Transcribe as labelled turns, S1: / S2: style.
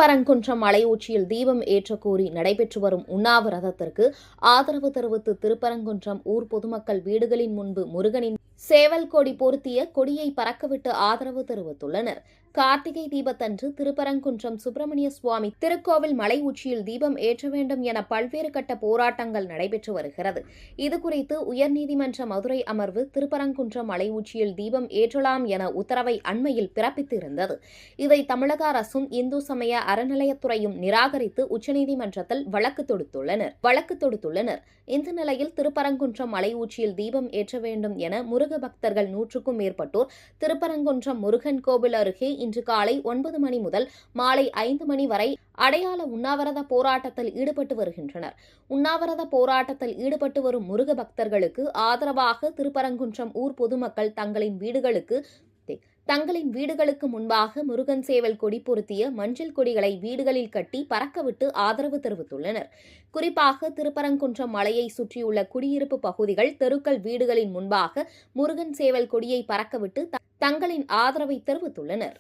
S1: திருப்பரங்குன்றம் மலை உச்சியில் தீபம் ஏற்றக்கோரி நடைபெற்று வரும் உண்ணாவிரதத்திற்கு ஆதரவு தெரிவித்து திருப்பரங்குன்றம் ஊர் பொதுமக்கள் வீடுகளின் முன்பு முருகனின் சேவல் கொடி பொருத்திய கொடியை பறக்கவிட்டு ஆதரவு தெரிவித்துள்ளனர். கார்த்திகை தீபத்தன்று திருப்பரங்குன்றம் சுப்பிரமணிய சுவாமி திருக்கோவில் மலை உச்சியில் தீபம் ஏற்ற வேண்டும் என பல்வேறு கட்ட போராட்டங்கள் நடைபெற்று வருகிறது. இதுகுறித்து உயர்நீதிமன்ற மதுரை அமர்வு திருப்பரங்குன்றம் மலை உச்சியில் தீபம் ஏற்றலாம் என உத்தரவை அண்மையில் பிறப்பித்திருந்தது. இதை தமிழக அரசும் இந்து சமய அறநிலையத்துறையும் நிராகரித்து உச்சநீதிமன்றத்தில் வழக்கு தொடுத்துள்ளனர். இந்த நிலையில் திருப்பரங்குன்றம் மலை உச்சியில் தீபம் ஏற்ற வேண்டும் என முருக பக்தர்கள் 100க்கும் மேற்பட்டோர் திருப்பரங்குன்றம் முருகன் கோவில் அருகே இன்று காலை 9 மணி முதல் மாலை 5 மணி வரை அடையாள உண்ணாவிரத போராட்டத்தில் ஈடுபட்டு வருகின்றனர். உண்ணாவிரத போராட்டத்தில் ஈடுபட்டு வரும் முருக பக்தர்களுக்கு ஆதரவாக திருப்பரங்குன்றம் ஊர் பொதுமக்கள் தங்களின் வீடுகளுக்கு முன்பாக முருகன் சேவல் கொடி பொருத்திய மஞ்சள் கொடிகளை வீடுகளில் கட்டி பறக்கவிட்டு ஆதரவு தெரிவித்துள்ளனர். குறிப்பாக திருப்பரங்குன்றம் மலையை சுற்றியுள்ள குடியிருப்பு பகுதிகள், தெருக்கள், வீடுகளின் முன்பாக முருகன் சேவல் கொடியை பறக்கவிட்டு தங்களின் ஆதரவை தெரிவித்துள்ளனர்.